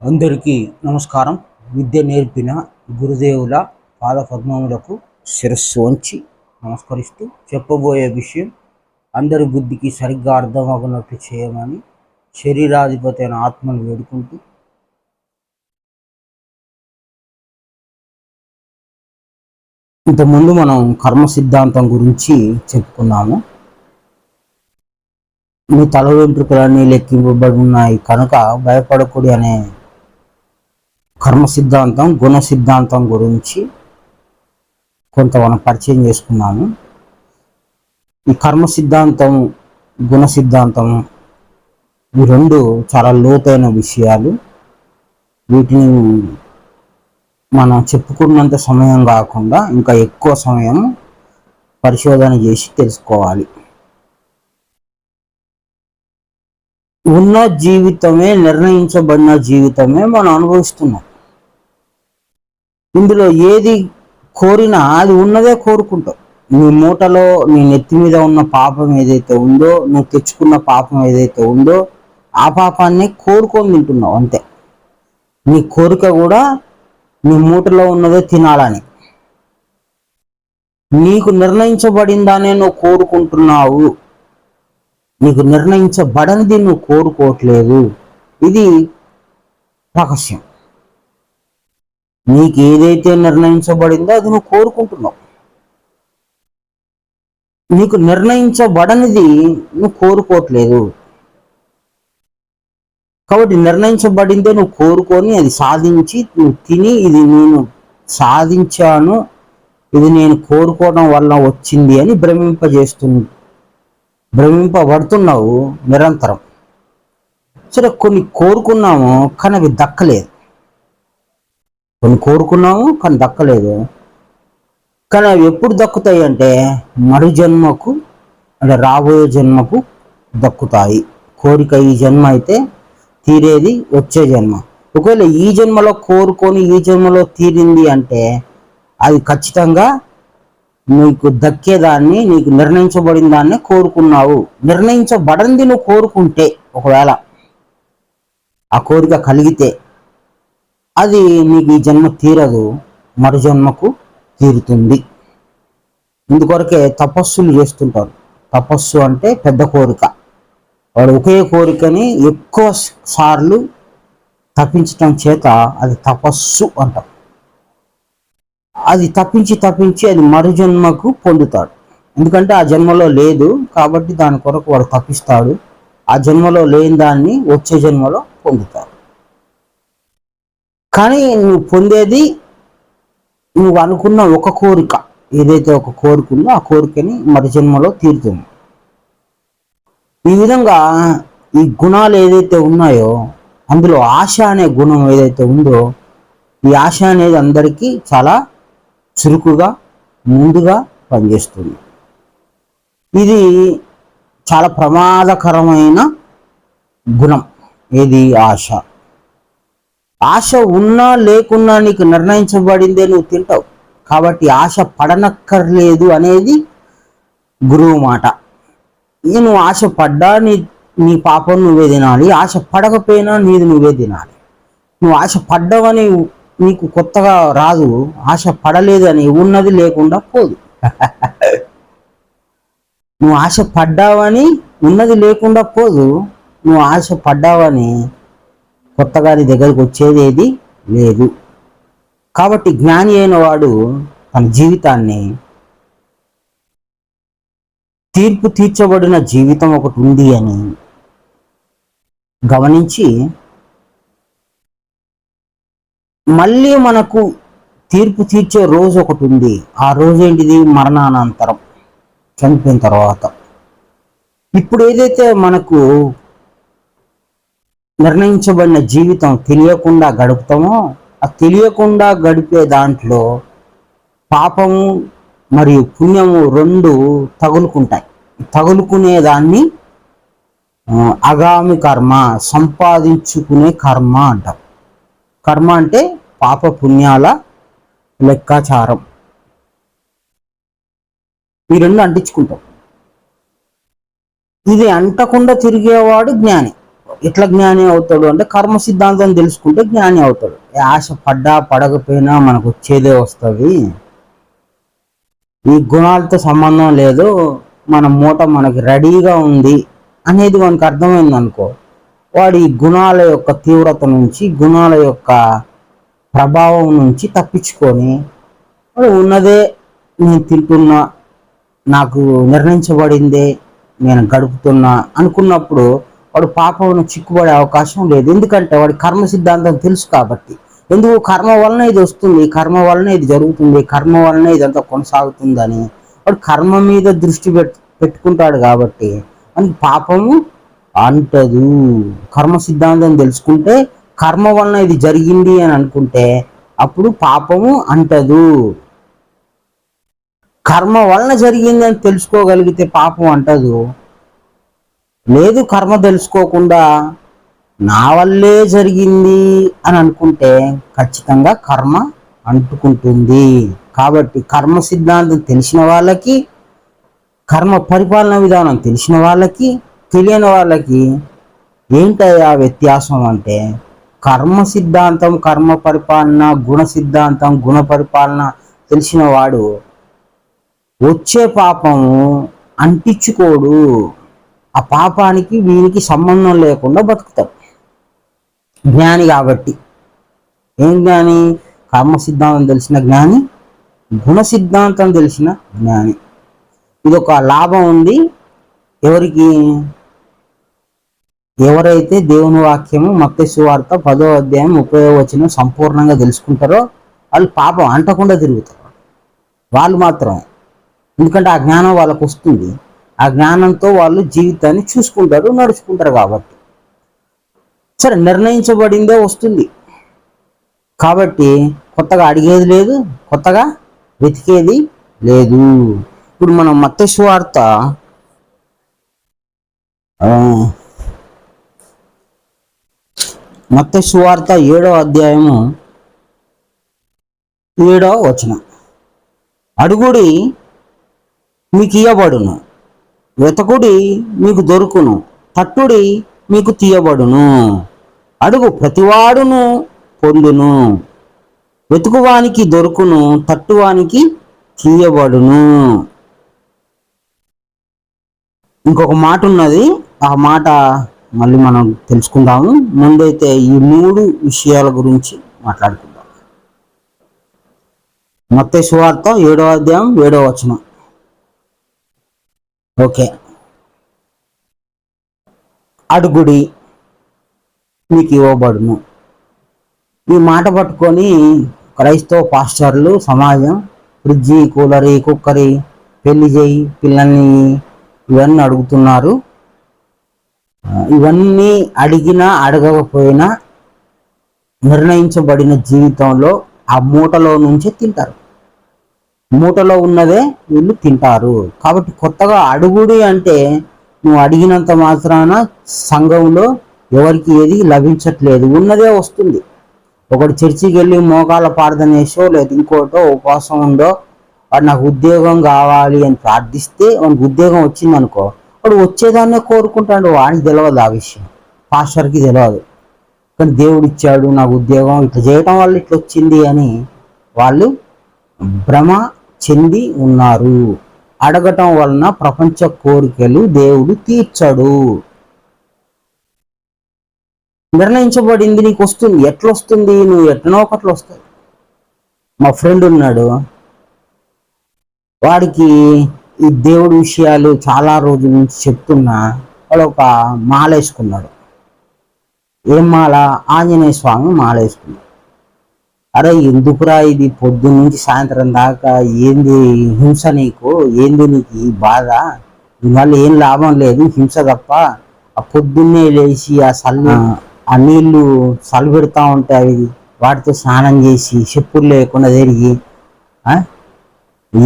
అందరికీ నమస్కారం. విద్య నేర్పిన గురుదేవుల పాదపద్మములకు శిరస్సు వంచి నమస్కరిస్తూ చెప్పబోయే విషయం అందరి బుద్ధికి సరిగ్గా అర్థమవునట్లు చేయమని శరీరాధిపతి అయిన ఆత్మను వేడుకుంటూ, ఇంతకుముందు మనం కర్మ సిద్ధాంతం గురించి చెప్పుకున్నాము. మీ తల వెంట్రుకలన్నీ లెక్కింపబడి ఉన్నాయి కనుక భయపడకూడి అనే కర్మ సిద్ధాంతం, గుణ సిద్ధాంతం గురించి కొంత మనం పరిచయం చేసుకున్నాము. ఈ కర్మ సిద్ధాంతం, గుణ సిద్ధాంతం ఈ రెండు చాలా లోతైన విషయాలు. వీటిని మనం చెప్పుకున్నంత సమయం కాకుండా ఇంకా ఎక్కువ సమయం పరిశోధన చేసి తెలుసుకోవాలి. ఉన్న జీవితమే, నిర్ణయించబడిన జీవితమే మనం అనుభవిస్తున్నాం. ఇందులో ఏది కోరినా అది ఉన్నదే కోరుకుంటావు. నీ మూటలో, నీ నెత్తి మీద ఉన్న పాపం ఏదైతే ఉందో, నువ్వు తెచ్చుకున్న పాపం ఏదైతే ఉందో ఆ పాపాన్ని కోరుకొని తింటున్నావు అంతే. నీ కోరిక కూడా నీ మూటలో ఉన్నదే తినాలని. నీకు నిర్ణయించబడిందానే నువ్వు కోరుకుంటున్నావు, నీకు నిర్ణయించబడనిది నువ్వు కోరుకోవట్లేదు. ఇది రహస్యం. నీకు ఏదైతే నిర్ణయించబడిందో అది నువ్వు కోరుకుంటున్నావు. నీకు నిర్ణయించబడనిది నువ్వు కోరుకోవట్లేదు. కాబట్టి నిర్ణయించబడిందే నువ్వు కోరుకొని అది సాధించి నువ్వు తిని, ఇది నేను సాధించాను, ఇది నేను కోరుకోవడం వల్ల వచ్చింది అని భ్రమింపబడుతున్నావు నిరంతరం. సరే, కొన్ని కోరుకున్నాము కానీ అవి దక్కలేదు. కొన్ని కోరుకున్నాము కానీ దక్కలేదు. కానీ అవి ఎప్పుడు దక్కుతాయి అంటే మరు జన్మకు, అంటే రాబోయే జన్మకు దక్కుతాయి. కోరిక ఈ జన్మ అయితే తీరేది వచ్చే జన్మ. ఒకవేళ ఈ జన్మలో కోరుకొని ఈ జన్మలో తీరింది అంటే అది ఖచ్చితంగా నీకు దక్కేదాన్ని, నీకు నిర్ణయించబడిన దాన్ని కోరుకున్నావు. నిర్ణయించబడింది నువ్వు కోరుకుంటే, ఒకవేళ ఆ కోరిక కలిగితే అది నీకు ఈ జన్మ తీరదు, మరు జన్మకు తీరుతుంది. ఇందుకొరకే తపస్సులు చేస్తుంటారు. తపస్సు అంటే పెద్ద కోరిక. వాడు ఒకే కోరికని ఎక్కువ సార్లు తప్పించటం చేత అది తపస్సు అంటాం. అది తప్పించి అది మరు జన్మకు పొందుతాడు. ఎందుకంటే ఆ జన్మలో లేదు కాబట్టి దాని కొరకు వాడు తప్పిస్తాడు. ఆ జన్మలో లేని దాన్ని వచ్చే జన్మలో పొందుతాడు. కానీ నువ్వు పొందేది నువ్వు అనుకున్న ఒక కోరిక. ఏదైతే ఒక కోరుకుందో ఆ కోరికని మరు జన్మలో తీరుతుంది. ఈ విధంగా ఈ గుణాలు ఏదైతే ఉన్నాయో అందులో ఆశ అనే గుణం ఏదైతే ఉందో, ఈ ఆశ అనేది అందరికీ చాలా చురుకుగా, ముందుగా పనిచేస్తుంది. ఇది చాలా ప్రమాదకరమైన గుణం. ఏది? ఆశ. ఆశ ఉన్నా లేకున్నా నీకు నిర్ణయించబడిందే నువ్వు తింటావు. కాబట్టి ఆశ పడనక్కర్లేదు అనేది గురువు మాట. నువ్వు ఆశ పడ్డా నీ పాపం నువ్వే తినాలి, ఆశ పడకపోయినా నీది నువ్వే తినాలి. నువ్వు ఆశ పడ్డావని నీకు కొత్తగా రాదు, ఆశ పడలేదని ఉన్నది లేకుండా పోదు. నువ్వు ఆశ పడ్డావని ఉన్నది లేకుండా పోదు, నువ్వు ఆశ పడ్డావని కొత్తగా నీ దగ్గరికి వచ్చేది ఏది లేదు. కాబట్టి జ్ఞాని అయిన వాడు తన జీవితాన్ని, తీర్పు తీర్చబడిన జీవితం ఒకటి ఉంది అని గమనించి, మళ్ళీ మనకు తీర్పు తీర్చే రోజు ఒకటి ఉంది. ఆ రోజు ఏంటిది? మరణానంతరం, చనిపోయిన తర్వాత. ఇప్పుడు ఏదైతే మనకు నిర్ణయించబడిన జీవితం తెలియకుండా గడుపుతామో, ఆ తెలియకుండా గడిపే దాంట్లో పాపము మరియు పుణ్యము రెండు తగులుకుంటాయి. తగులుకునే దాన్ని అగామి కర్మ, సంపాదించుకునే కర్మ అంటాం. కర్మ అంటే పాప పుణ్యాల లెక్కాచారం. ఈ రెండు అంటించుకుంటాం. ఇది అంటకుండా తిరిగేవాడు జ్ఞాని. ఎట్లా జ్ఞాని అవుతాడు అంటే కర్మ సిద్ధాంతం తెలుసుకుంటే జ్ఞాని అవుతాడు. ఆశ పడ్డా పడకపోయినా మనకు వచ్చేదే వస్తుంది, ఈ గుణాలతో సంబంధం లేదు, మన మూట మనకి రెడీగా ఉంది అనేది మనకు అర్థమైంది అనుకో, వాడు ఈ గుణాల యొక్క తీవ్రత నుంచి, గుణాల యొక్క ప్రభావం నుంచి తప్పించుకొని వాడు ఉన్నదే నేను తింటున్నా, నాకు నిర్ణయించబడిందే నేను గడుపుతున్నా అనుకున్నప్పుడు వాడు పాపంలో చిక్కుబడే అవకాశం లేదు. ఎందుకంటే వాడి కర్మ సిద్ధాంతం తెలుసు కాబట్టి. ఎందుకు? కర్మ వలన ఇది వస్తుంది, కర్మ వలన ఇది జరుగుతుంది, కర్మ వలన ఇదంతా కొనసాగుతుందని వాడు కర్మ మీద దృష్టి పెట్టుకుంటాడు కాబట్టి మనకి పాపము అంటదు. కర్మ సిద్ధాంతం తెలుసుకుంటే కర్మ వలన ఇది జరిగింది అని అనుకుంటే అప్పుడు పాపము అంటదు. కర్మ వలన జరిగింది అని తెలుసుకోగలిగితే పాపం అంటదు. లేదు, కర్మ తెలుసుకోకుండా నా వల్లే జరిగింది అని అనుకుంటే ఖచ్చితంగా కర్మ అంటుకుంటుంది. కాబట్టి కర్మ సిద్ధాంతం తెలిసిన వాళ్ళకి, కర్మ పరిపాలన విధానం తెలిసిన వాళ్ళకి, తెలియని వాళ్ళకి ఏంటయ్యా వ్యత్యాసం అంటే, కర్మ సిద్ధాంతం కర్మ పరిపాలన, గుణ సిద్ధాంతం గుణ పరిపాలన తెలిసిన వాడు వచ్చే పాపము అంటించుకోడు. ఆ పాపానికి వీనికి సంబంధం లేకుండా బతుకుతాడు జ్ఞాని కాబట్టి. ఏం జ్ఞాని? కర్మ సిద్ధాంతం తెలిసిన జ్ఞాని, గుణ సిద్ధాంతం తెలిసిన జ్ఞాని. ఇదొక లాభం ఉంది ఎవరికి? ఎవరైతే దేవుని వాక్యము మత్తయి సువార్త 10వ అధ్యాయం 30వ వచనం సంపూర్ణంగా తెలుసుకుంటారో వాళ్ళు పాపం అంటకుండా తిరుగుతారు. వాళ్ళు మాత్రమే. ఎందుకంటే ఆ జ్ఞానం వాళ్ళకు వస్తుంది, ఆ జ్ఞానంతో వాళ్ళు జీవితాన్ని చూసుకుంటారు, నడుచుకుంటారు కాబట్టి. సరే, నిర్ణయించబడిందే వస్తుంది కాబట్టి కొత్తగా అడిగేది లేదు, కొత్తగా వెతికేది లేదు. ఇప్పుడు మనం మత్తయి సువార్త మత్తయి సువార్త 7వ అధ్యాయము 7వ వచనం, అడుగుడి మీకు ఇయ్యబడును, వెతకుడి మీకు దొరుకును, తట్టుడి మీకు తీయబడును, అడుగు ప్రతివాడును పొందును, వెతుకువానికి దొరుకును, తట్టువానికి తీయబడును. ఇంకొక మాట ఉన్నది, ఆ మాట మళ్ళీ మనం తెలుసుకుందాము. ముందైతే ఈ 3 విషయాల గురించి మాట్లాడుకుందాం. మత్తయి సువార్త 7వ అధ్యాయం 7వ వచనం. ఓకే, అడుగుడి మీకు ఇవ్వబడును. ఈ మాట పట్టుకొని క్రైస్తవ పాస్టర్లు, సమాజం ఫ్రిడ్జి, కూలరి, కుక్కరి, పెళ్లి చేయి, పిల్లల్ని ఇవన్నీ అడుగుతున్నారు. ఇవన్నీ అడిగినా అడగకపోయినా నిర్ణయించబడిన జీవితంలో ఆ మూటలో నుంచే తింటారు. మూటలో ఉన్నదే వీళ్ళు తింటారు. కాబట్టి కొత్తగా అడుగుడి అంటే నువ్వు అడిగినంత మాత్రాన సంఘంలో ఎవరికి ఏది లభించట్లేదు, ఉన్నదే వస్తుంది. ఒకటి చర్చికి వెళ్ళి మోకాళ్ళ ప్రార్థన చేసో లేదా ఇంకోటో ఉపవాసం ఉండో వాడు నాకు ఉద్యోగం కావాలి అని ప్రార్థిస్తే వానికి ఉద్యోగం వచ్చింది అనుకో, వాడు వచ్చేదాన్నే కోరుకుంటాడు. వాడికి తెలియదు ఆ విషయం, పాస్టర్కి తెలియదు. కానీ దేవుడు ఇచ్చాడు నాకు ఉద్యోగం, ఇట్లా చేయటం వల్ల ఇట్లా వచ్చింది అని వాళ్ళు భ్రమ చెంది ఉన్నారు. అడగటం వలన ప్రపంచ కోరికలు దేవుడు తీర్చడు. నిర్ణయించబడింది నీకు వస్తుంది. ఎట్లా వస్తుంది? నువ్వు ఎట్లనో ఒకట్లు వస్తుంది. మా ఫ్రెండ్ ఉన్నాడు, వాడికి ఈ దేవుడి విషయాలు చాలా రోజుల నుంచి చెప్తున్నా, వాడు ఒక మాల వేసుకున్నాడు. ఏం మాల? ఆంజనేయ స్వామి మాల వేసుకున్నాడు. అరే ఎందుకురా ఇది పొద్దున్న నుంచి సాయంత్రం దాకా, ఏంది హింస నీకు, ఏంది నీకు ఈ బాధ, దీనివల్ల ఏం లాభం లేదు, హింస తప్ప. ఆ పొద్దున్నే లేచి ఆ నీళ్లు చలి పెడతా ఉంటాయి, వాటితో స్నానం చేసి చెప్పులు లేకుండా తిరిగి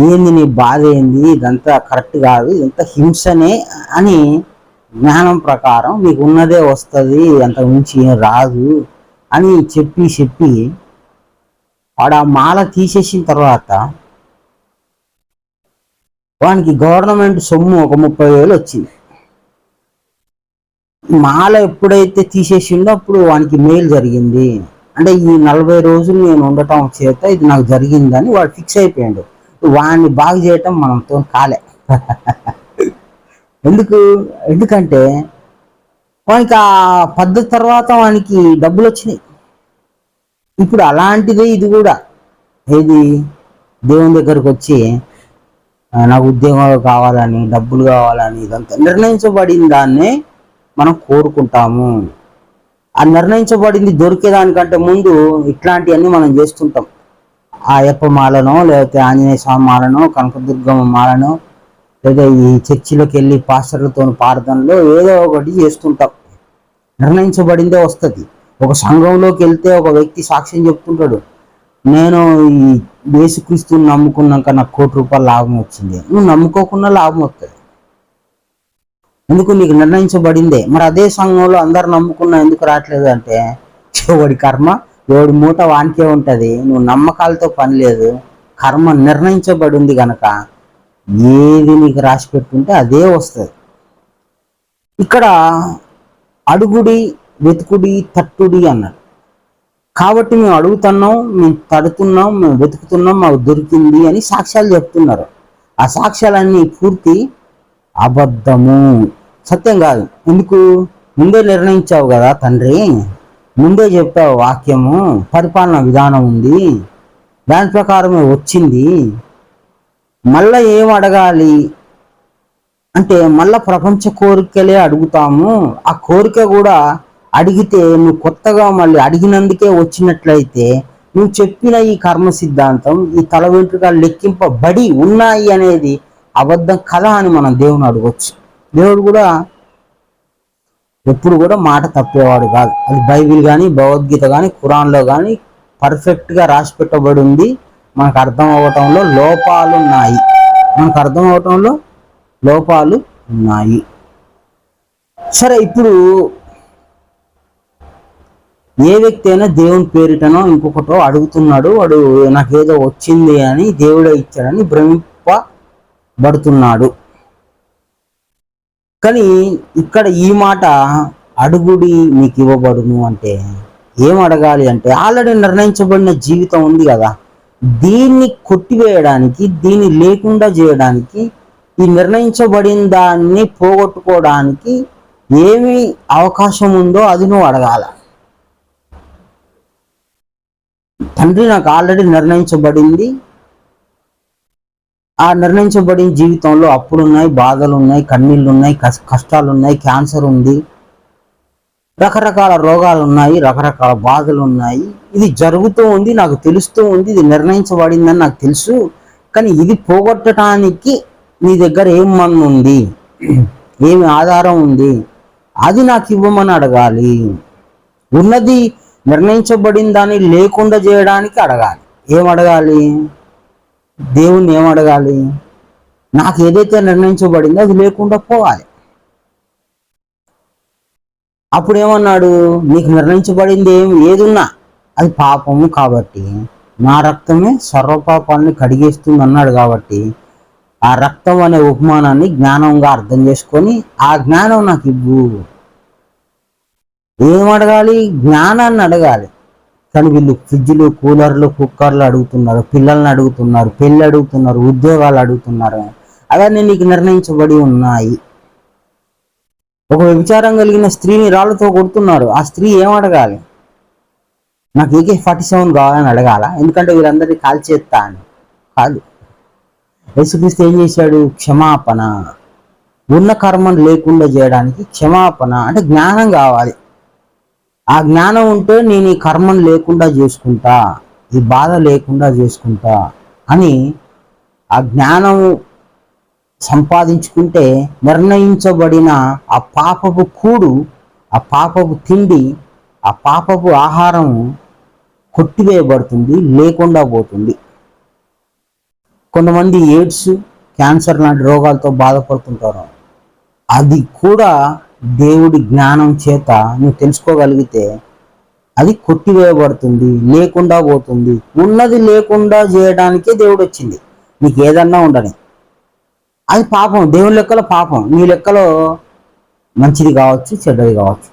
ఏంది నీ బాధ ఏంది, ఇదంతా కరెక్ట్ కాదు, ఇదంతా హింసనే అని జ్ఞానం ప్రకారం మీకు ఉన్నదే వస్తుంది, అంతకు మించి ఏం రాదు అని చెప్పి వాడు ఆ మాల తీసేసిన తర్వాత వానికి గవర్నమెంట్ సొమ్ము ఒక 30,000 వచ్చింది. మాల ఎప్పుడైతే తీసేసిండో అప్పుడు వానికి మేలు జరిగింది. అంటే ఈ 40 రోజులు నేను ఉండటం చేత ఇది నాకు జరిగిందని వాడు ఫిక్స్ అయిపోయాడు. వాడిని బాగు చేయటం మనంతో కాలే. ఎందుకంటే వానికి ఆ పద్ధతి తర్వాత వానికి డబ్బులు వచ్చినాయి. ఇప్పుడు అలాంటిదే ఇది కూడా. ఏది దేవుని దగ్గరకు వచ్చి నాకు ఉద్యోగాలు కావాలని, డబ్బులు కావాలని, ఇదంతా నిర్ణయించబడిన దాన్నే మనం కోరుకుంటాము. ఆ నిర్ణయించబడింది దొరికేదానికంటే ముందు ఇట్లాంటివన్నీ మనం చేస్తుంటాం. ఆ అయ్యప్ప మాలనో, లేకపోతే ఆంజనేయ స్వామి మాలనో, కనకదుర్గమ్మ మాలనో, లేదా ఈ చర్చిలోకి వెళ్ళి పాస్టర్లతో ప్రార్థనలో ఏదో ఒకటి చేస్తుంటాం. నిర్ణయించబడిందే వస్తుంది. ఒక సంఘంలోకి వెళ్తే ఒక వ్యక్తి సాక్ష్యం చెప్తుంటాడు, నేను ఈ యేసుక్రీస్తుని నమ్ముకున్నాక నాకు ₹1,00,00,000 లాభం వచ్చింది. నువ్వు నమ్ముకోకుండా లాభం వస్తుంది. ఎందుకు? నీకు నిర్ణయించబడిందే. మరి అదే సంఘంలో అందరు నమ్ముకున్నా ఎందుకు రావట్లేదు అంటే, ఎవడి కర్మ ఎవడి మూట వానికే ఉంటుంది. నువ్వు నమ్మకాలతో పని లేదు. కర్మ నిర్ణయించబడింది కనుక ఏది నీకు రాసి పెట్టుంటే అదే వస్తుంది. ఇక్కడ అడుగుడి, వెతుకుడి, తట్టుడి అన్నాడు. కాబట్టి మేము అడుగుతున్నాం, మేము తడుతున్నాం, మేము వెతుకుతున్నాం, మాకు దొరికింది అని సాక్ష్యాలు చెప్తున్నారు. ఆ సాక్ష్యాలన్నీ పూర్తి అబద్ధము, సత్యం కాదు. ఎందుకు? ముందే నిర్ణయించావు కదా తండ్రి, ముందే చెప్పావు వాక్యము, పరిపాలన విధానం ఉంది, దాని ప్రకారమే వచ్చింది. మళ్ళా ఏం అడగాలి అంటే మళ్ళా ప్రపంచ కోరికలే అడుగుతాము. ఆ కోరిక కూడా అడిగితే నువ్వు కొత్తగా మళ్ళీ అడిగినందుకే వచ్చినట్లయితే నువ్వు చెప్పిన ఈ కర్మ సిద్ధాంతం, ఈ తల వెంట్రుకలు లెక్కింపబడి ఉన్నాయి అనేది అబద్ధం కదా అని మనం దేవుని అడగొచ్చు. దేవుడు కూడా ఎప్పుడు కూడా మాట తప్పేవాడు కాదు. అది బైబిల్ కానీ, భగవద్గీత కానీ, ఖురాన్లో కానీ పర్ఫెక్ట్గా రాసి పెట్టబడి ఉంది. మనకు అర్థం అవ్వటంలో లోపాలు ఉన్నాయి. సరే, ఇప్పుడు ఏ వ్యక్తి అయినా దేవుని పేరిటనో ఇంకొకటో అడుగుతున్నాడు, వాడు నాకేదో వచ్చింది అని దేవుడే ఇచ్చాడని భ్రమింపబడుతున్నాడు. కానీ ఇక్కడ ఈ మాట అడుగుడి మీకు ఇవ్వబడును అంటే ఏం అడగాలి అంటే, ఆల్రెడీ నిర్ణయించబడిన జీవితం ఉంది కదా, దీన్ని కొట్టివేయడానికి, దీన్ని లేకుండా చేయడానికి, ఈ నిర్ణయించబడిన దాన్ని పోగొట్టుకోవడానికి ఏమి అవకాశం ఉందో అది నువ్వు అడగాల. తండ్రి, నాకు ఆల్రెడీ నిర్ణయించబడింది. ఆ నిర్ణయించబడిన జీవితంలో అప్పులున్నాయి, బాధలు ఉన్నాయి, కన్నీళ్ళు ఉన్నాయి, కష్టాలు ఉన్నాయి, క్యాన్సర్ ఉంది, రకరకాల రోగాలు ఉన్నాయి, రకరకాల బాధలు ఉన్నాయి. ఇది జరుగుతూ ఉంది, నాకు తెలుస్తూ ఉంది, ఇది నిర్ణయించబడిందని నాకు తెలుసు. కానీ ఇది పోగొట్టడానికి నీ దగ్గర ఏం మందు ఉంది, ఏమి ఆధారం ఉంది, అది నాకు ఇవ్వమని అడగాలి. ఉన్నది నిర్ణయించబడిన దాన్ని లేకుండా చేయడానికి అడగాలి. ఏం అడగాలి? దేవుణ్ణి ఏం అడగాలి? నాకు ఏదైతే నిర్ణయించబడిందో అది లేకుండా పోవాలి. అప్పుడు ఏమన్నాడు? నీకు నిర్ణయించబడింది ఏదున్నా అది పాపము కాబట్టి నా రక్తమే సర్వపాపాలని కడిగేస్తుంది అన్నాడు. కాబట్టి ఆ రక్తం అనే ఉపమానాన్ని జ్ఞానంగా అర్థం చేసుకొని ఆ జ్ఞానం నాకు ఇవ్వు. ఏం అడగాలి? జ్ఞానాన్ని అడగాలి. కానీ వీళ్ళు ఫ్రిడ్జ్లు, కూలర్లు, కుక్కర్లు అడుగుతున్నారు, పిల్లల్ని అడుగుతున్నారు, పెళ్ళి అడుగుతున్నారు, ఉద్యోగాలు అడుగుతున్నారు. అవన్నీ నీకు నిర్ణయించబడి ఉన్నాయి. ఒక వ్యభిచారం కలిగిన స్త్రీని రాళ్లతో కొడుతున్నారు. ఆ స్త్రీ ఏం అడగాలి? నాకు AK-47 కావాలని అడగాల, ఎందుకంటే వీళ్ళందరినీ కాల్చేస్తా అని కాదు. యేసుక్రీస్తు ఏం చేశాడు? క్షమాపణ. ఉన్న కర్మను లేకుండా చేయడానికి క్షమాపణ అంటే జ్ఞానం కావాలి. ఆ జ్ఞానం ఉంటే నేను ఈ కర్మను లేకుండా చేసుకుంటా, ఈ బాధ లేకుండా చేసుకుంటా అని ఆ జ్ఞానం సంపాదించుకుంటే నిర్ణయించబడిన ఆ పాపపు కూడు, ఆ పాపపు తిండి, ఆ పాపపు ఆహారం కొట్టివేయబడుతుంది, లేకుండా పోతుంది. కొంతమంది ఎయిడ్స్, క్యాన్సర్ లాంటి రోగాలతో బాధపడుతుంటారు. అది కూడా దేవుడి జ్ఞానం చేత నువ్వు తెలుసుకోగలిగితే అది కొట్టివేయబడుతుంది, లేకుండా పోతుంది. ఉన్నది లేకుండా చేయడానికే దేవుడు వచ్చింది. నీకు ఏదన్నా ఉండని, అది పాపం. దేవుని లెక్కలో పాపం, నీ లెక్కలో మంచిది కావచ్చు, చెడ్డది కావచ్చు.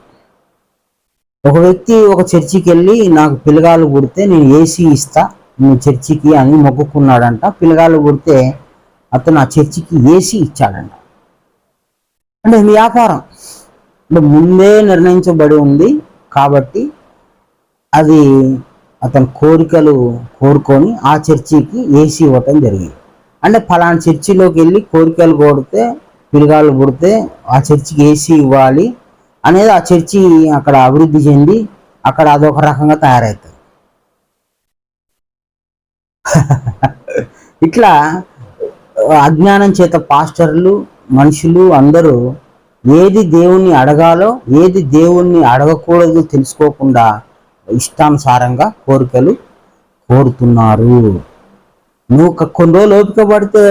ఒక వ్యక్తి ఒక చర్చికి వెళ్ళి నాకు పిల్లగాళ్ళు పుడితే నేను ఏసీ ఇస్తా నువ్వు చర్చికి అని మొక్కుకున్నాడంట. పిల్లగాళ్ళు పుడితే అతను ఆ చర్చికి ఏసీ ఇచ్చాడంట. అంటే వ్యాపారం అంటే ముందే నిర్ణయించబడి ఉంది కాబట్టి అది అతని కోరికలు కోరుకొని ఆ చర్చికి ఏసీ ఇవ్వటం జరిగింది. అంటే ఫలానా చర్చిలోకి వెళ్ళి కోరికలు కోరితే పిల్లగాళ్ళు పుడితే ఆ చర్చికి ఏసీ ఇవ్వాలి అనేది ఆ చర్చి అక్కడ అభివృద్ధి చెంది అక్కడ అదొక రకంగా తయారవుతుంది. ఇట్లా అజ్ఞానం చేత పాస్టర్లు మనుషులు అందరూ ఏది దేవుణ్ణి అడగాలో ఏది దేవుణ్ణి అడగకూడదు తెలుసుకోకుండా ఇష్టానుసారంగా కోరికలు కోరుతున్నారు. నువ్వు కొన్ని రోజులు ఓపిక పడితే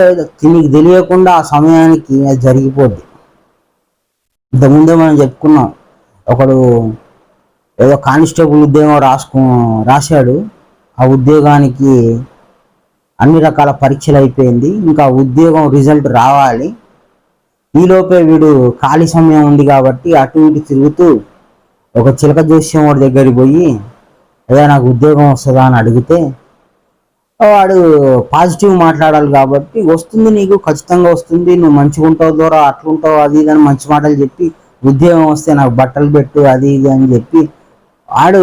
నీకు తెలియకుండా ఆ సమయానికి అది జరిగిపోద్ది. ఇంతకుముందే మనం చెప్పుకున్నాం, ఒకడు ఏదో కానిస్టేబుల్ ఉద్యోగం రాశాడు. ఆ ఉద్యోగానికి అన్ని రకాల పరీక్షలు అయిపోయింది, ఇంకా ఉద్యోగం రిజల్ట్ రావాలి. ఈలోపే వీడు ఖాళీ సమయం ఉంది కాబట్టి అటు ఇటు తిరుగుతూ ఒక చిలక జోస్యం వాడి దగ్గరికి పోయి అదే నాకు ఉద్యోగం వస్తుందా అని అడిగితే వాడు పాజిటివ్ మాట్లాడాలి కాబట్టి వస్తుంది, నీకు ఖచ్చితంగా వస్తుంది, నువ్వు మంచిగా ఉంటావు ద్వారా అట్లుంటావు అది ఇది అని మంచి మాటలు చెప్పి ఉద్యోగం వస్తే నాకు బట్టలు పెట్టు అది ఇది అని చెప్పి వాడు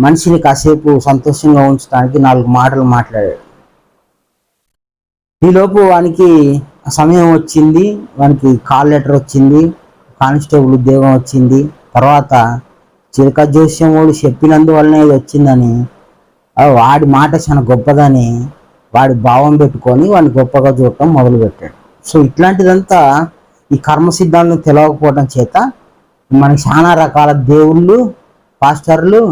మనిషిని కాసేపు సంతోషంగా ఉంచడానికి 4 మాటలు మాట్లాడాడు. ఈలోపు వానికి సమయం వచ్చింది, వానికి కాల్ లెటర్ వచ్చింది, కానిస్టేబుల్ ఉద్యోగం వచ్చింది. తర్వాత చిలక జోస్యం వాడు చెప్పినందువల్లనే ఇది వచ్చిందని వాడి మాట చాలా గొప్పదని వాడి భావం పెట్టుకొని వాడిని గొప్పగా చూడటం మొదలుపెట్టాడు. సో ఇట్లాంటిదంతా ఈ కర్మ సిద్ధాంతం తెలియకపోవడం చేత మనకి చాలా రకాల దేవుళ్ళు పాస్టర్లు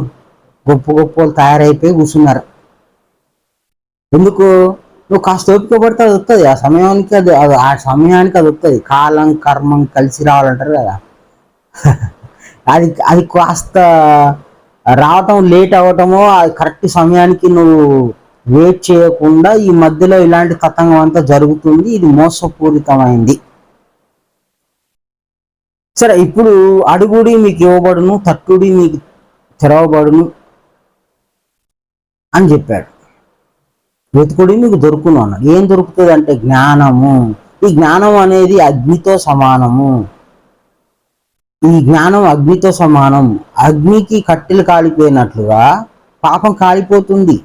గొప్ప గొప్పలు తయారైపోయి కూర్చున్నారు. ఎందుకు? నువ్వు కాస్త ఓపిక పడితే అది వస్తుంది, ఆ సమయానికి ఆ సమయానికి అది వస్తుంది. కాలం కర్మం కలిసి రావాలంటారు కదా. అది అది కాస్త రావటం లేట్ అవ్వటమో అది కరెక్ట్ సమయానికి నువ్వు వెయిట్ చేయకుండా ఈ మధ్యలో ఇలాంటి తతంగం అంతా జరుగుతుంది. ఇది మోసపూరితమైంది. సరే, ఇప్పుడు అడుగుడి మీకు ఇవ్వబడును, తట్టుడి మీకు తెరవబడును అని చెప్పాడు. వెతుకుడి మీకు దొరుకును అన్నాడు. ఏం దొరుకుతుంది అంటే జ్ఞానము. ఈ జ్ఞానం అనేది అగ్నితో సమానము. ఈ జ్ఞానం అగ్నితో సమానం. అగ్నికి కట్టెలు కాలిపోయినట్లుగా పాపం కాలిపోతుంది.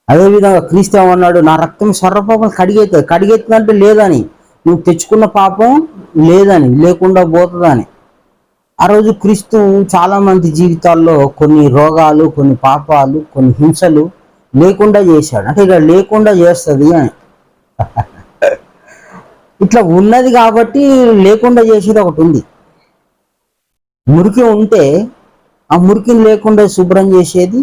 అదేవిధంగా క్రీస్తు ఏమన్నాడు, నా రక్తం సర్వపాపం కడిగెత్తుంది. కడిగెత్తుందంటే లేదని, నువ్వు తెచ్చుకున్న పాపం లేదని, లేకుండా పోతుందని. ఆ రోజు క్రీస్తు చాలా మంది జీవితాల్లో కొన్ని రోగాలు, కొన్ని పాపాలు, కొన్ని హింసలు లేకుండా చేశాడు. అంటే ఇక లేకుండా చేస్తుంది అని. ఇట్లా ఉన్నది కాబట్టి లేకుండా చేసేది ఒకటి ఉంది. మురికి ఉంటే ఆ మురికిని లేకుండా శుభ్రం చేసేది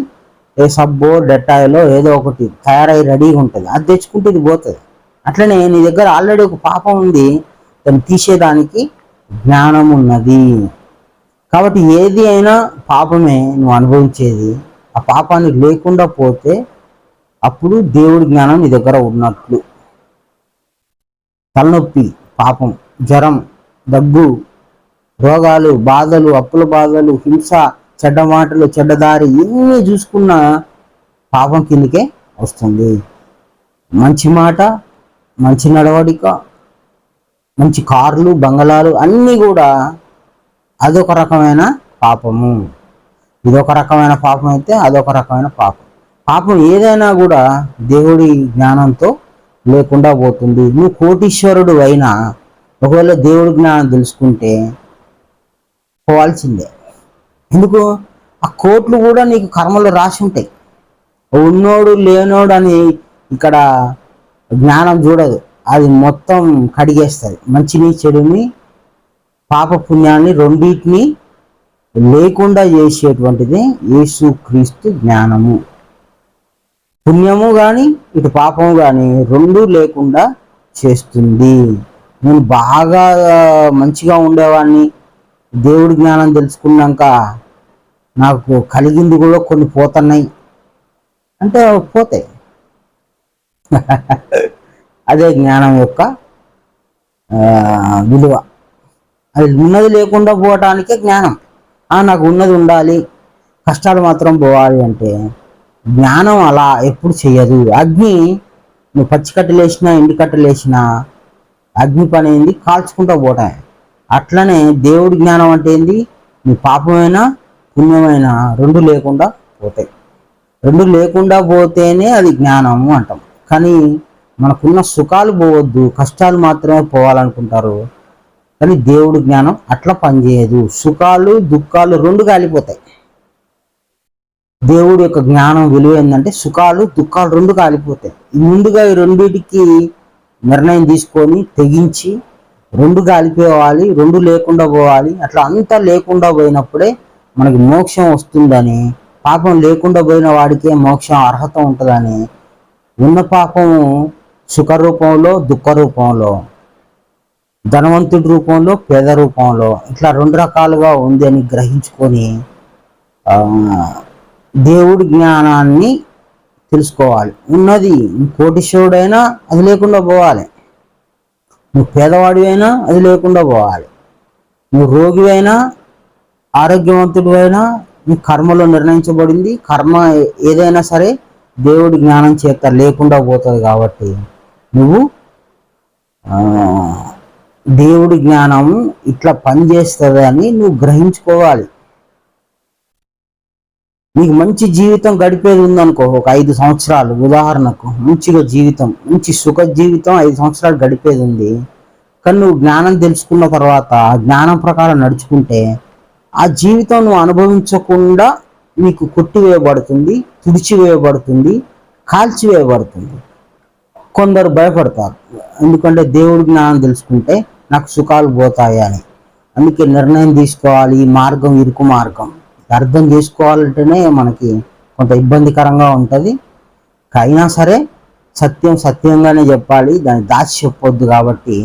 సబ్బో డెటాయిలో ఏదో ఒకటి తయారై రెడీగా ఉంటుంది, అది తెచ్చుకుంటే ఇది పోతుంది. అట్లనే నీ దగ్గర ఆల్రెడీ ఒక పాపం ఉంది, దాన్ని తీసేదానికి జ్ఞానం ఉన్నది. కాబట్టి ఏది అయినా పాపమే నువ్వు అనుభవించేది. ఆ పాపాన్ని లేకుండా పోతే అప్పుడు దేవుడి జ్ఞానం నీ దగ్గర ఉన్నట్లు. తలనొప్పి పాపం, జ్వరం, దగ్గు, రోగాలు, బాధలు, అప్పుల బాధలు, హింస, చెడ్డ మాటలు, చెడ్డదారి ఎన్ని చూసుకున్నా పాపం కిందకే వస్తుంది. మంచి మాట, మంచి నడవడిక, మంచి కార్లు, బంగళాలు అన్నీ కూడా అదొక రకమైన పాపము. ఇదొక రకమైన పాపం అయితే అదొక రకమైన పాపం. పాపం ఏదైనా కూడా దేవుడి జ్ఞానంతో లేకుండా పోతుంది. నువ్వు కోటీశ్వరుడు అయినా ఒకవేళ దేవుడి జ్ఞానం తెలుసుకుంటే పోవాల్సిందే. ఎందుకు? ఆ కోట్లు కూడా నీకు కర్మలు రాసి ఉంటాయి. ఉన్నోడు లేనోడు అని ఇక్కడ జ్ఞానం చూడదు, అది మొత్తం కడిగేస్తుంది. మంచిని చెడుని పాప పుణ్యాన్ని రెండింటిని లేకుండా చేసేటువంటిది యేసు క్రీస్తు జ్ఞానము. పుణ్యము కానీ ఇటు పాపము కానీ రెండూ లేకుండా చేస్తుంది. నేను బాగా మంచిగా ఉండేవాడిని, దేవుడి జ్ఞానం తెలుసుకున్నాక నాకు కలిగింది కూడా కొన్ని పోతున్నాయి అంటే పోతాయి. అదే జ్ఞానం యొక్క విలువ. అది ఉన్నది లేకుండా పోవటానికే జ్ఞానం. నాకు ఉన్నది ఉండాలి, కష్టాలు మాత్రం పోవాలి అంటే జ్ఞానం అలా ఎప్పుడు చెయ్యదు. అగ్ని నువ్వు పచ్చి కట్టెలేసినా ఎండి కట్టెలేసినా అగ్ని పని ఏంది, కాల్చుకుంటూ పోవటమే. అట్లనే దేవుడి జ్ఞానం అంటే ఏంది, నీ పాపమైనా పుణ్యమైన రెండు లేకుండా పోతాయి. రెండు లేకుండా పోతేనే అది జ్ఞానము అంటాం. కానీ మనకున్న సుఖాలు పోవద్దు, కష్టాలు మాత్రమే పోవాలనుకుంటారు. కానీ దేవుడి జ్ఞానం అట్లా పనిచేయదు. సుఖాలు దుఃఖాలు రెండు కాలిపోతాయి. దేవుడి యొక్క జ్ఞానం విలువ ఏంటంటే సుఖాలు దుఃఖాలు రెండు కాలిపోతాయి. ముందుగా ఈ రెండింటికి నిర్ణయం తీసుకొని తెగించి రెండు కాలిపోవాలి, రెండు లేకుండా పోవాలి. అట్లా అంతా లేకుండా పోయినప్పుడే మనకి మోక్షం వస్తుందని, పాపం లేకుండా పోయిన వాడికే మోక్షం అర్హత ఉంటుందని, ఉన్న పాపము సుఖ రూపంలో దుఃఖ రూపంలో, ధనవంతుడి రూపంలో పేద రూపంలో, ఇట్లా రెండు రకాలుగా ఉంది అని గ్రహించుకొని దేవుడి జ్ఞానాన్ని తెలుసుకోవాలి. ఉన్నది కోటీశ్వరుడైనా అది లేకుండా పోవాలి, నువ్వు పేదవాడివైనా అది లేకుండా పోవాలి, నువ్వు రోగివైనా ఆరోగ్యవంతుడు అయినా నీ కర్మలో నిర్ణయించబడింది. కర్మ ఏదైనా సరే దేవుడి జ్ఞానం చేత లేకుండా పోతుంది. కాబట్టి నువ్వు దేవుడి జ్ఞానము ఇట్లా పనిచేస్తుంది అని నువ్వు గ్రహించుకోవాలి. నీకు మంచి జీవితం గడిపేది ఉందనుకో, ఒక 5 సంవత్సరాలు ఉదాహరణకు మంచిగా జీవితం, మంచి సుఖ జీవితం 5 సంవత్సరాలు గడిపేది ఉంది. కానీ నువ్వు జ్ఞానం తెలుసుకున్న తర్వాత జ్ఞానం ప్రకారం నడుచుకుంటే ఆ జీవితం నువ్వు అనుభవించకుండా నీకు కొట్టివేయబడుతుంది, తుడిచివేయబడుతుంది, కాల్చివేయబడుతుంది. కొందరు భయపడతారు, ఎందుకంటే దేవుడి జ్ఞానం తెలుసుకుంటే నాకు సుఖాలు పోతాయి అని. అందుకే నిర్ణయం తీసుకోవాలి. ఈ మార్గం ఇరుకు మార్గం అర్థం చేసుకోవాలంటేనే మనకి కొంత ఇబ్బందికరంగా ఉంటుంది. అయినా సరే సత్యం సత్యంగానే చెప్పాలి, దాన్ని దాచి చెప్పొద్దు. కాబట్టి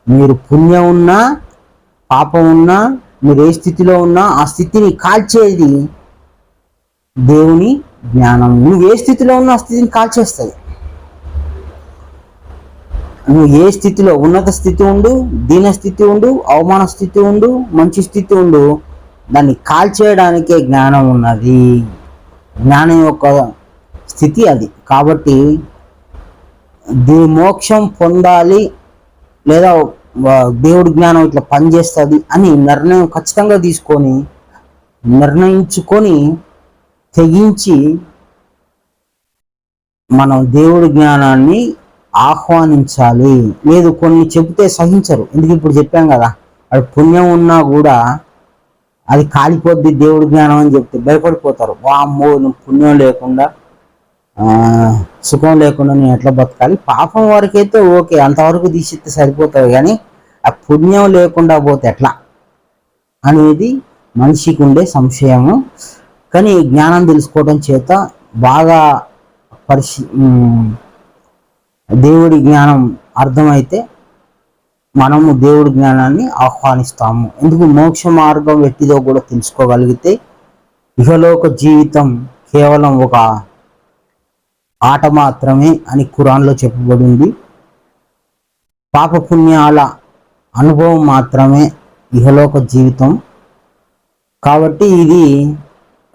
మీరు పుణ్యం ఉన్నా పాపం ఉన్నా, మీరు ఏ స్థితిలో ఉన్నా ఆ స్థితిని కాల్చేది దేవుని జ్ఞానం. నువ్వు ఏ స్థితిలో ఉన్నా ఆ స్థితిని కాల్చేస్తుంది. నువ్వు ఏ స్థితిలో, ఉన్నత స్థితి ఉండు, దీన స్థితి ఉండు, అవమాన స్థితి ఉండు, మంచి స్థితి ఉండు, దాన్ని కాల్చేయడానికే జ్ఞానం ఉన్నది. జ్ఞానం యొక్క స్థితి అది. కాబట్టి మోక్షం పొందాలి లేదా దేవుడి జ్ఞానం ఇట్లా పనిచేస్తుంది అని నిర్ణయం ఖచ్చితంగా తీసుకొని నిర్ణయించుకొని తెగించి మనం దేవుడి జ్ఞానాన్ని ఆహ్వానించాలి. లేదు కొన్ని చెబితే సహించరు. ఎందుకు ఇప్పుడు చెప్పాం కదా, అది పుణ్యం ఉన్నా కూడా అది కాలిపోద్ది దేవుడి జ్ఞానం అని చెప్తే భయపడిపోతారు. వామ్మో నువ్వు పుణ్యం లేకుండా సుఖం లేకుండా నేను ఎట్లా బతకాలి. పాపం వరకైతే ఓకే, అంతవరకు తీసిస్తే సరిపోతుంది. కానీ ఆ పుణ్యం లేకుండా పోతే ఎట్లా అనేది మనిషికి ఉండే సంశయము. కానీ జ్ఞానం తెలుసుకోవడం చేత బాగా దేవుడి జ్ఞానం అర్థమైతే మనము దేవుడి జ్ఞానాన్ని ఆహ్వానిస్తాము. ఎందుకు మోక్ష మార్గం వ్యక్తితో కూడా తెలుసుకోగలిగితే ఇహలోక జీవితం కేవలం ఒక ఆట మాత్రమే అని ఖురాన్లో చెప్పబడింది. పాపపుణ్యాల అనుభవం మాత్రమే ఇహలోక జీవితం. కాబట్టి ఇది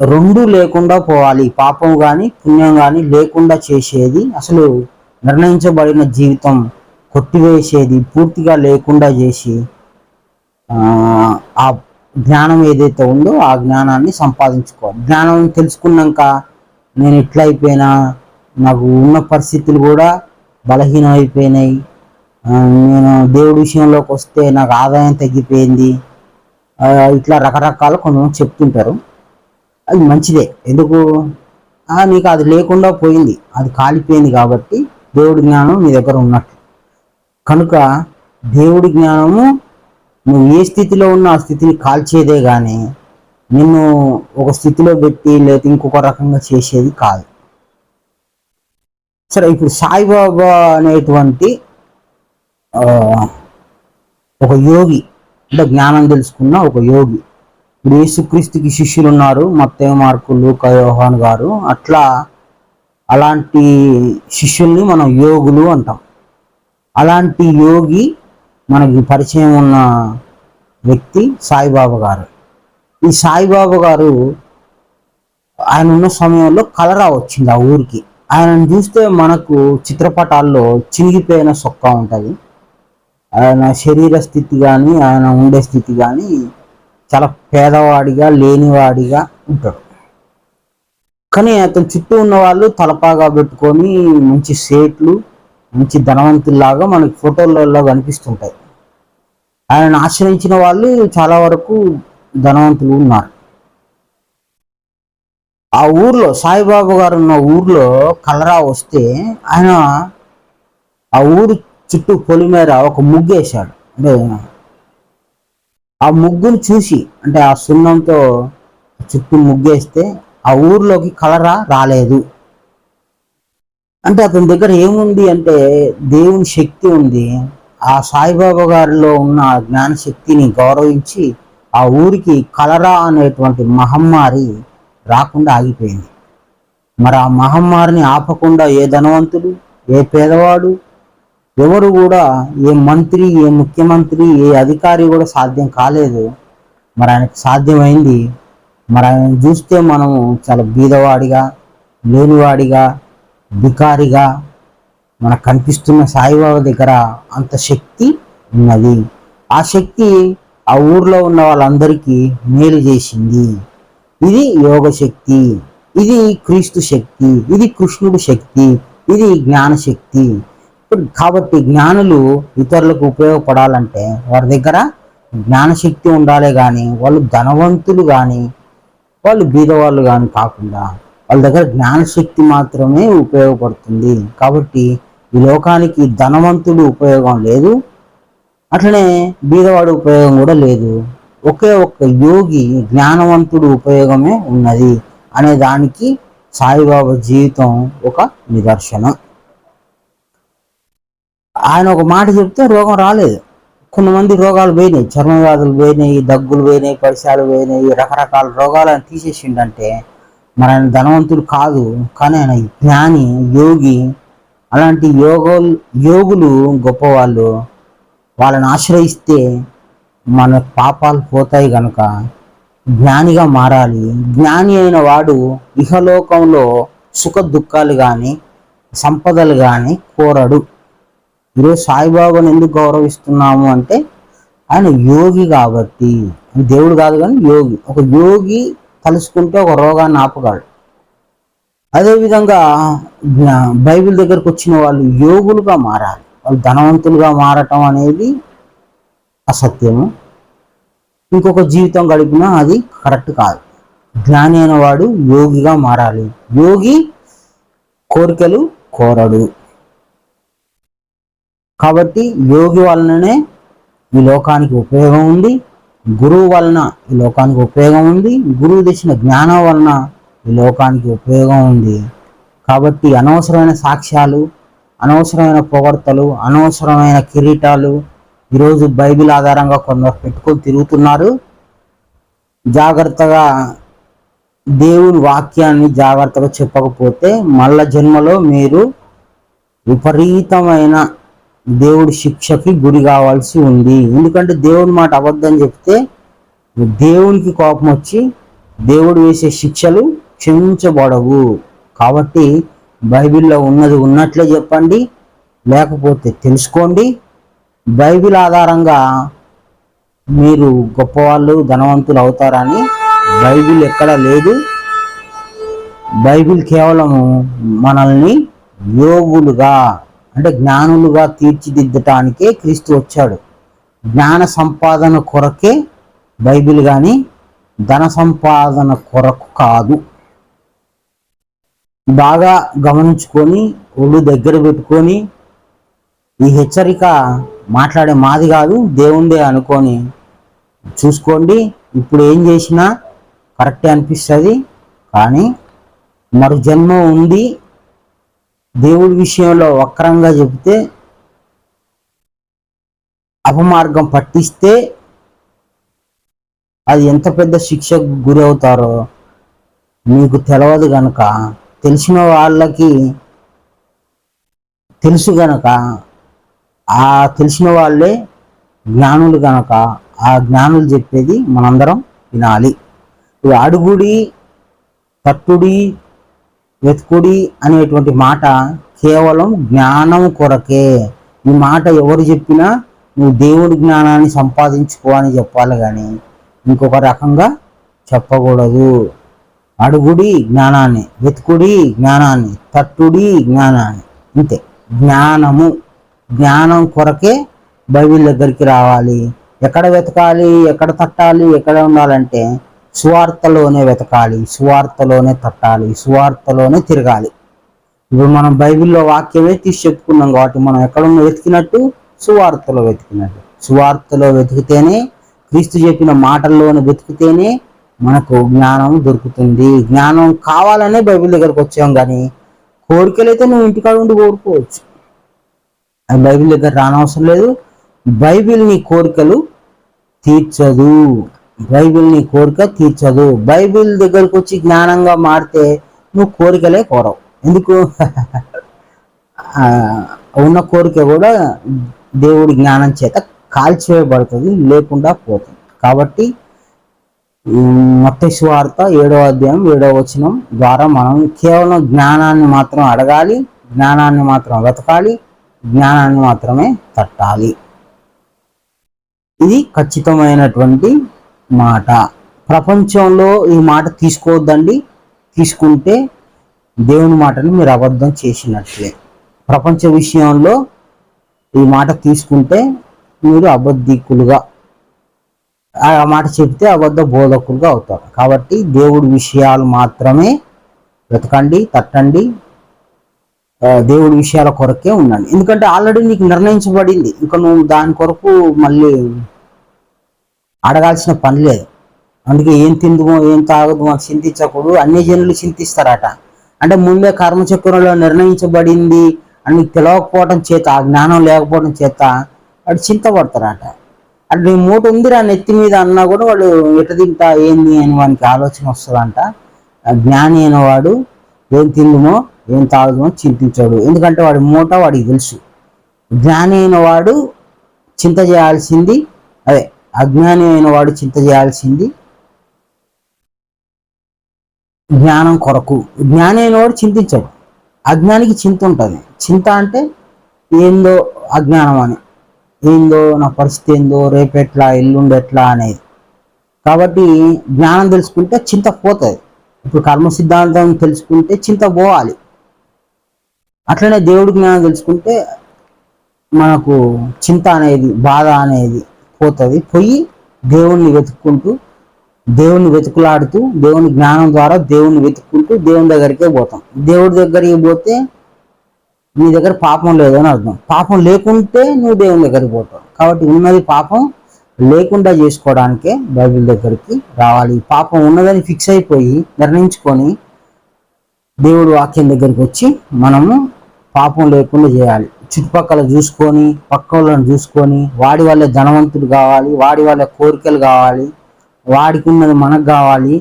రెండు లేకుండా పోవాలి. పాపం కానీ పుణ్యం కానీ లేకుండా చేసేది, అసలు నిర్ణయించబడిన జీవితం కొట్టివేసేది, పూర్తిగా లేకుండా చేసి ఆ జ్ఞానం ఏదైతే ఉందో ఆ జ్ఞానాన్ని సంపాదించుకోవాలి. జ్ఞానం తెలుసుకున్నాక నేను ఇట్లా అయిపోయినా, నాకు ఉన్న పరిస్థితులు కూడా బలహీనం అయిపోయినాయి, నేను దేవుడి విషయంలోకి వస్తే నాకు ఆదాయం తగ్గిపోయింది, ఇట్లా రకరకాల కొంతమంది చెప్తుంటారు. అది మంచిదే. ఎందుకు నీకు అది లేకుండా పోయింది, అది కాలిపోయింది. కాబట్టి దేవుడి జ్ఞానం నీ దగ్గర ఉన్నట్టు. కనుక దేవుడి జ్ఞానము నువ్వు ఏ స్థితిలో ఉన్నా ఆ స్థితిని కాల్చేదే కానీ నిన్ను ఒక స్థితిలో పెట్టి లేదా ఇంకొక రకంగా చేసేది కాదు. సరే, ఇప్పుడు సాయిబాబా అనేటువంటి ఒక యోగి, అంటే జ్ఞానం తెలుసుకున్న ఒక యోగి. ఇప్పుడు యేసుక్రీస్తుకి శిష్యులు ఉన్నారు, మత్తయి, మార్కు, లూకా, యోహాను గారు. అలాంటి శిష్యుల్ని మనం యోగులు అంటాం. అలాంటి యోగి మనకి పరిచయం ఉన్న వ్యక్తి సాయిబాబా గారు. ఈ సాయిబాబా గారు ఆయన ఉన్న సమయంలో కలరా వచ్చింది ఆ ఊరికి. ఆయనను చూస్తే మనకు చిత్రపటాల్లో చినిగిపోయిన సొక్కా ఉంటుంది. ఆయన శరీర స్థితి కానీ ఆయన ఉండే స్థితి కానీ చాలా పేదవాడిగా లేనివాడిగా ఉంటాడు. కానీ అతని చుట్టూ ఉన్న వాళ్ళు తలపాగా పెట్టుకొని మంచి సేట్లు మంచి ధనవంతుల్లాగా మనకి ఫోటోలలో కనిపిస్తుంటాయి. ఆయనను ఆశ్రయించిన వాళ్ళు చాలా వరకు ధనవంతులు ఉన్నారు. ఆ ఊర్లో సాయిబాబా గారు ఉన్న ఊర్లో కలరా వస్తే ఆయన ఆ ఊరు చుట్టూ పొలిమేర ఒక ముగ్గు వేశాడు. అంటే ఆ ముగ్గును చూసి, అంటే ఆ సున్నంతో చుట్టూ ముగ్గేస్తే ఆ ఊర్లోకి కలరా రాలేదు. అంటే అతని దగ్గర ఏముంది అంటే దేవుని శక్తి ఉంది. ఆ సాయిబాబా గారిలో ఉన్న జ్ఞాన శక్తిని గౌరవించి ఆ ఊరికి కలరా అనేటువంటి మహమ్మారి రాకుండా ఆగిపోయింది. మరి ఆ మహమ్మారిని ఆపకుండా ఏ ధనవంతుడు, ఏ పేదవాడు, ఎవరు కూడా, ఏ మంత్రి, ఏ ముఖ్యమంత్రి, ఏ అధికారి కూడా సాధ్యం కాలేదు. మరి ఆయనకు సాధ్యమైంది. మరి ఆయన చూస్తే మనము చాలా బీదవాడిగా, లేనివాడిగా, బికారిగా మనకు కనిపిస్తున్న సాయిబాబా దగ్గర అంత శక్తి ఉన్నది. ఆ శక్తి ఆ ఊర్లో ఉన్న వాళ్ళందరికీ మేలు చేసింది. ఇది యోగ శక్తి, ఇది క్రీస్తు శక్తి, ఇది కృష్ణుడి శక్తి, ఇది జ్ఞాన శక్తి. కాబట్టి జ్ఞానులు ఇతరులకు ఉపయోగపడాలంటే వారి దగ్గర జ్ఞానశక్తి ఉండాలి. కానీ వాళ్ళు ధనవంతులు కానీ వాళ్ళు బీదవాళ్ళు కానీ కాకుండా వాళ్ళ దగ్గర జ్ఞానశక్తి మాత్రమే ఉపయోగపడుతుంది. కాబట్టి ఈ లోకానికి ధనవంతుడు ఉపయోగం లేదు, అట్లనే బీదవాడు ఉపయోగం కూడా లేదు. ఒకే ఒక్క యోగి జ్ఞానవంతుడు ఉపయోగమే ఉన్నది అనే దానికి సాయిబాబా జీవితం ఒక నిదర్శనం. ఆయన ఒక మాట చెప్తే రోగం రాలేదు. కొంతమంది రోగాలు పోయినాయి, చర్మ వ్యాధులు పోయినాయి, దగ్గులు పోయినాయి, పరిసరాలు పోయినాయి, రకరకాల రోగాలు ఆయన తీసేసిండంటే మరి ఆయన ధనవంతుడు కాదు, కానీ ఆయన జ్ఞాని, యోగి. అలాంటి యోగులు గొప్పవాళ్ళు. వాళ్ళని ఆశ్రయిస్తే మన పాపాలు పోతాయి కనుక జ్ఞానిగా మారాలి. జ్ఞాని అయిన వాడు ఇహలోకంలో సుఖ దుఃఖాలు కానీ సంపదలు కానీ కోరడు. ఈరోజు సాయిబాబాను ఎందుకు గౌరవిస్తున్నాము అంటే ఆయన యోగి కాబట్టి. దేవుడు కాదు కానీ యోగి. ఒక యోగి తలుసుకుంటే ఒక రోగాన్ని ఆపగలడు. అదేవిధంగా బైబిల్ దగ్గరకు వచ్చిన వాళ్ళు యోగులుగా మారాలి. వాళ్ళు ధనవంతులుగా మారటం అనేది అసత్యము. ఇంకొక జీవితం గడిపినా అది కరెక్ట్ కాదు. జ్ఞాని అయిన వాడు యోగిగా మారాలి. యోగి కోరికలు కోరడు. కాబట్టి యోగి వలననే ఈ లోకానికి ఉపయోగం ఉంది. గురువు వలన ఈ లోకానికి ఉపయోగం ఉంది. గురువు తెచ్చిన జ్ఞానం వలన ఈ లోకానికి ఉపయోగం ఉంది. కాబట్టి అనవసరమైన సాక్ష్యాలు, అనవసరమైన పొగడ్తలు, అనవసరమైన కిరీటాలు ఈరోజు బైబిల్ ఆధారంగా కొందరు పెట్టుకొని తిరుగుతున్నారు. జాగ్రత్తగా దేవుని వాక్యాన్ని జాగ్రత్తగా చెప్పకపోతే మళ్ళ జన్మలో మీరు విపరీతమైన దేవుడి శిక్షకి గురి కావాల్సి ఉంది. ఎందుకంటే దేవుని మాట అబద్ధం చెప్తే దేవునికి కోపం వచ్చి దేవుడు వేసే శిక్షలు క్షమించబడవు. కాబట్టి బైబిల్లో ఉన్నది ఉన్నట్లే చెప్పండి, లేకపోతే తెలుసుకోండి. బైబిల్ ఆధారంగా మీరు గొప్పవాళ్ళు, ధనవంతులు అవుతారని బైబిల్ ఎక్కడా లేదు. బైబిల్ కేవలము మనల్ని యోగులుగా, అంటే జ్ఞానులుగా తీర్చిదిద్దటానికే క్రీస్తు వచ్చాడు. జ్ఞాన సంపాదన కొరకే బైబిల్ కానీ ధన సంపాదన కొరకు కాదు. బాగా గమనించుకొని ఒళ్ళు దగ్గర పెట్టుకొని ఈ హెచ్చరిక మాట్లాడే మాది కాదు, దేవుందే అనుకొని చూసుకోండి. ఇప్పుడు ఏం చేసినా కరెక్టే అనిపిస్తుంది. కానీ మరు జన్మ ఉంది, దేవుడి విషయంలో వక్రంగా చెబితే, అపమార్గం పట్టిస్తే అది ఎంత పెద్ద శిక్షకు గురి అవుతారో మీకు తెలియదు గనక, తెలిసిన వాళ్ళకి తెలుసు గనక, ఆ తెలిసిన వాళ్ళే జ్ఞానులు గనక ఆ జ్ఞానులు చెప్పేది మనందరం వినాలి. అడుగుడి, తట్టుడి, వెతుకుడి అనేటువంటి మాట కేవలం జ్ఞానం కొరకే. ఈ మాట ఎవరు చెప్పినా నువ్వు దేవుడి జ్ఞానాన్ని సంపాదించుకో అని చెప్పాలి, కానీ ఇంకొక రకంగా చెప్పకూడదు. అడుగుడి జ్ఞానాన్ని, వెతుకుడి జ్ఞానాన్ని, తట్టుడి జ్ఞానాన్ని, ఇంతే. జ్ఞానం కొరకే బైబిల్ దగ్గరికి రావాలి. ఎక్కడ వెతకాలి, ఎక్కడ తట్టాలి, ఎక్కడ ఉండాలంటే సువార్తలోనే వెతకాలి, సువార్తలోనే తట్టాలి, సువార్తలోనే తిరగాలి. ఇప్పుడు మనం బైబిల్లో వాక్యమే తీసి చెప్పుకున్నాం కాబట్టి మనం ఎక్కడున్న వెతికినట్టు సువార్తలో వెతికినట్టు. సువార్తలో వెతికితేనే, క్రీస్తు చెప్పిన మాటల్లోనే వెతికితేనే మనకు జ్ఞానం దొరుకుతుంది. జ్ఞానం కావాలనే బైబిల్ దగ్గరకు వచ్చాం, కానీ కోరికలైతే నువ్వు ఇంటికాడ ఉండి కోరుకోవచ్చు, అది బైబిల్ దగ్గర రానవసరం లేదు. బైబిల్ నీ కోరికలు తీర్చదు, బైబిల్ నీ కోరిక తీర్చదు. బైబిల్ దగ్గరకు వచ్చి జ్ఞానంగా మారితే నువ్వు కోరికలే కోరవు. ఎందుకు? ఉన్న కోరిక కూడా దేవుడి జ్ఞానం చేత కాల్చివేయబడుతుంది, లేకుండా పోతుంది. కాబట్టి మత్తయి సువార్త 7వ అధ్యాయం 7వ వచనం ద్వారా మనం కేవలం జ్ఞానాన్ని మాత్రం అడగాలి, జ్ఞానాన్ని మాత్రం వెతకాలి, జ్ఞానాన్ని మాత్రమే తట్టాలి. ఇది ఖచ్చితమైనటువంటి మాట. ప్రపంచంలో ఈ మాట తీసుకోవద్దండి. తీసుకుంటే దేవుని మాటని మీరు అబద్ధం చేసినట్లే. ప్రపంచ విషయంలో ఈ మాట తీసుకుంటే మీరు అబద్ధికులుగా, ఆ మాట చెప్తే అబద్ధ బోధకులుగా అవుతారు. కాబట్టి దేవుడి విషయాలు మాత్రమే వెతకండి, తట్టండి, దేవుడి విషయాల కొరకే ఉండండి. ఎందుకంటే ఆల్రెడీ నీకు నిర్ణయించబడింది, ఇంకా నువ్వు దాని కొరకు మళ్ళీ అడగాల్సిన పని లేదు. అందుకే ఏం తిందుమో ఏం తాగదుమో అని చింతించకూడదు. అన్ని జనులు చింతిస్తారట. అంటే ముందే కర్మచక్రంలో నిర్ణయించబడింది అని తెలియకపోవడం చేత, ఆ జ్ఞానం లేకపోవడం చేత వాడు చింతపడతారట. అంటే నీ మూట ఉందిరా నెత్తి మీద అన్నా కూడా వాడు ఎట తింటా ఏంది అని వానికి ఆలోచన వస్తుందంట. జ్ఞాని అయిన వాడు ఏం తిందుమో ఏం తాగుదుమో చింతించాడు, ఎందుకంటే వాడి మూట వాడికి తెలుసు. జ్ఞాని అయిన వాడు చింత చేయాల్సింది, అదే అజ్ఞాని అయిన వాడు చింత చేయాల్సింది జ్ఞానం కొరకు. జ్ఞాని అయిన వాడు చింతించాడు, అజ్ఞానికి చింత ఉంటుంది. చింత అంటే ఏందో అజ్ఞానం అని, ఏందో నా పరిస్థితి ఏందో, రేపెట్లా, ఎల్లుండెట్లా అనేది. కాబట్టి జ్ఞానం తెలుసుకుంటే చింత పోతుంది. ఇప్పుడు కర్మ సిద్ధాంతం తెలుసుకుంటే చింత పోవాలి. అట్లనే దేవుడి జ్ఞానం తెలుసుకుంటే మనకు చింత అనేది, బాధ అనేది పోతుంది. పోయి దేవుణ్ణి వెతుక్కుంటూ, దేవుణ్ణి వెతుకులాడుతూ, దేవుని జ్ఞానం ద్వారా దేవుణ్ణి వెతుక్కుంటూ దేవుని దగ్గరికే పోతాం. దేవుడి దగ్గరికి పోతే నీ దగ్గర పాపం లేదని అర్థం. పాపం లేకుంటే నువ్వు దేవుని దగ్గరికి పోతావు. కాబట్టి ఉన్నది పాపం లేకుండా చేసుకోవడానికే బైబిల్ దగ్గరికి రావాలి. పాపం ఉన్నదని ఫిక్స్ అయిపోయి నిర్ణయించుకొని దేవుడు వాక్యం దగ్గరికి వచ్చి మనము పాపం లేకుండా చేయాలి. చుట్టుపక్కల చూసుకొని, పక్క వాళ్ళని చూసుకొని, వాడి వాళ్ళే ధనవంతుడు కావాలి, వాడి వాళ్ళ కోరికలు కావాలి, వాడికి ఉన్నది మనకు కావాలి.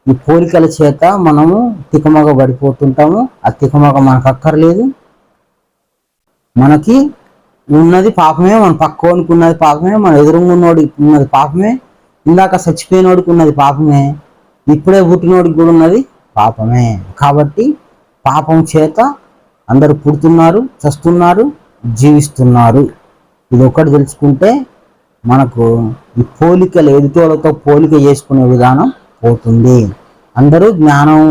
ఈ కోరికల చేత మనము తికమగ పడిపోతుంటాము. ఆ తికమగ మనకు అక్కర్లేదు. మనకి ఉన్నది పాపమే, మన పక్కోనికి ఉన్నది పాపమే, మన ఎదురుగున్నోడికి ఉన్నది పాపమే, ఇందాక చచ్చిపోయినోడికి ఉన్నది పాపమే, ఇప్పుడే పుట్టినోడికి కూడా ఉన్నది పాపమే. కాబట్టి పాపం చేత అందరూ పుడుతున్నారు, చస్తున్నారు, జీవిస్తున్నారు. ఇది ఒకటి తెలుసుకుంటే మనకు ఈ పోలికలు, ఎదుటోళ్ళతో పోలిక చేసుకునే విధానం పోతుంది. అందరూ జ్ఞానం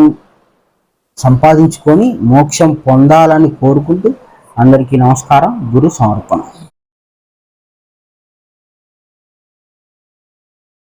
సంపాదించుకొని మోక్షం పొందాలని కోరుకుంటూ అందరికీ నమస్కారం. గురు సమర్పణ.